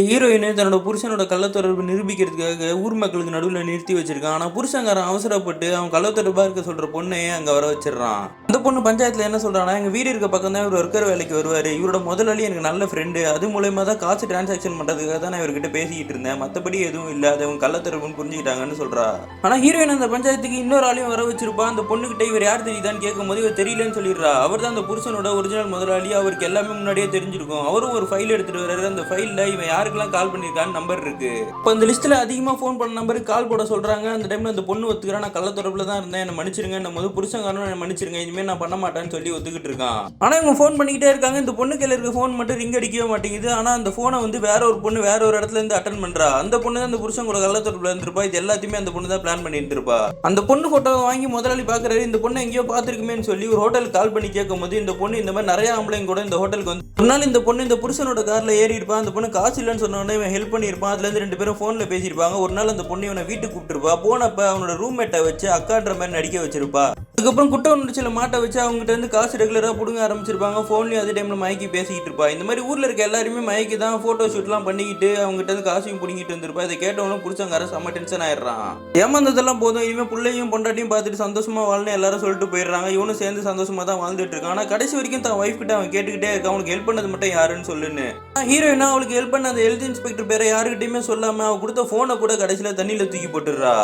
Heroine தன்னோட புருஷனோட கள்ளத்தொடர்பு நிரூபிக்கிறதுக்காக ஊர் மக்களுக்கு நடுவுல நிறுத்தி வச்சிருக்கான். ஆனா புருஷன்காரன் அவசரப்பட்டு அவன் கள்ளத்தொடர்பா இருக்க சொல்ற பொண்ணையே அங்க வர வச்சிடுறான். அந்த பொண்ணு பஞ்சாயத்துல என்ன சொல்றான்னா, எங்க வீடு இருக்க பக்கம் தான் இவர் ஒர்க்கர் வேலைக்கு வருவாரு. இவரோட முதலாளி எனக்கு நல்ல ஃப்ரெண்டு. அது மூலயமா தான் காசு டிரான்சாக்ஷன் பண்றதுக்காக தான் நான் இவர்கிட்ட பேசிக்கிட்டு இருந்தேன். மத்தபடி எதுவும் இல்ல. அது அவங்க கள்ளத்தொடர்புன்னு புரிஞ்சுக்கிட்டாங்கன்னு சொல்றா. ஆனா ஹீரோயின் அந்த பஞ்சாயத்துக்கு இன்னொரு ஆளையும் வர வச்சிருப்பா. அந்த பொண்ணுகிட்ட இவர் யார் தெரியுதான்னு கேட்கும்போது இவர் தெரியலன்னு சொல்லிடுறா. அவர் தான் அந்த புருஷனோட ஒரிஜினல் முதலாளி. அவருக்கு எல்லாமே முன்னாடியே தெரிஞ்சிருக்கும். அவரும் ஒரு ஃபைல் எடுத்துட்டு வர்றாரு. அந்த ஃபைல்ல இவன் யாருக்கெல்லாம் கால் பண்ணிருக்கான்னு நம்பர் இருக்கு. இப்போ இந்த லிஸ்ட்ல அதிகமா ஃபோன் பண்ண நம்பருக்கு கால் போட சொல்றாங்க. அந்த டைம்ல அந்த பொண்ணு ஒத்துக்கிறா, நான் கள்ளத்தொடர்புல தான் இருந்தேன், என்ன மன்னிச்சிருங்க. நம்ம புருஷங்காரனும் என்ன மன்னிச்சிருங்க, இனிமேல் நான் பண்ண மாட்டேன்னு சொல்லி ஒத்துக்கிட்டு இருக்கான். ஆனா இவங்க ஃபோன் பண்ணிக்கிட்டே இருக்காங்க. இந்த பொண்ணு கையில இருக்க ஃபோன் மட்டும் ரிங் அடிக்கவே மாட்டேங்குது. ஆனா அந்த ஃபோனை வந்து வேற ஒரு பொண்ணு வேற ஒரு இடத்துல இருந்து அட்டன் பண்றா. அந்த பொண்ணு தான் அந்த புருஷன் கூட கள்ளத்தொடர்புல இருந்திருப்பா. இது எல்லாத்தையுமே அந்த பொண்ணு தான் பிளான் பண்ணிட்டு இருப்பா. அந்த பொண்ணு போட்டோவை வாங்கி முதலாளி பாக்குறாரு. இந்த பொண்ணு எங்கேயோ பார்த்திருக்குமேன்னு சொல்லி ஒரு ஹோட்டலுக்கு கால் பண்ணி கேட்கும்போது இந்த பொண்ணு இந்த மாதிரி நிறைய ஆம்பளைங்க கூட இந்த ஹோட்டலுக்கு வந்து ஒரு நாள் இந்த பொண்ணு இந்த புருஷனோட கார்ல ஏறி இருப்பா. அந்த பொண்ணு காசு இல்லைன்னு சொன்ன உடனே இவன் ஹெல்ப் பண்ணியிருப்பான். அதுல இருந்து 2 பேரும் போன்ல பேசியிருப்பாங்க. ஒரு நாள் அந்த பொண்ணு இவனை வீட்டுக்கு கூப்பிட்டுருப்பா. போனப்ப அவனோட ரூம்மேட்டை வச்சு அக்கான்ற மாதிரி நடிக்க வச்சிருப்பா. அதுக்கப்புறம் குற்ற உணர்ச்சியில மாட்ட வச்சு அவங்ககிட்ட இருந்து காசு ரெகுலரா புடுங்க ஆரம்பிச்சிருப்பாங்க. போன்லயும் அதே டைம்ல மயக்கி பேசிக்கிட்டு இருப்பா. இந்த மாதிரி ஊர்ல இருக்க எல்லாருமே மயக்கி தான் போட்டோ ஷூட்லாம் பண்ணிக்கிட்டு அவங்ககிட்ட இருந்து காசையும் புடிங்கிட்டு இருந்திருப்பா. இதை கேட்டவனும் புடிச்சவங்க செம்ம டென்ஷன் ஆயிடுறான். ஏமாந்ததெல்லாம் போதும், இனிமே பிள்ளையும் பொண்டாட்டியும் பார்த்துட்டு சந்தோஷமா வாழணும் எல்லாரும் சொல்லிட்டு போயிடுறாங்க. இவனும் சேர்ந்து சந்தோஷமா தான் வாழ்ந்துட்டு இருக்கான். ஆனா கடைசி வரைக்கும் தான் ஒய்ஃப் கிட்ட அவன் கேட்டுக்கிட்டே இருக்கான், அவனுக்கு ஹெல்ப் பண்ணது மட்டும் யாருன்னு சொல்லுன்னு. ஹீரோயினா அவளுக்கு ஹெல்ப் பண்ண அந்த ஹெல்த் இன்ஸ்பெக்டர் பேரை யாருக்கிட்டையுமே சொல்லாம அவ கொடுத்த போனை கூட கடைசியில தண்ணியில தூக்கி போட்டுடுறா.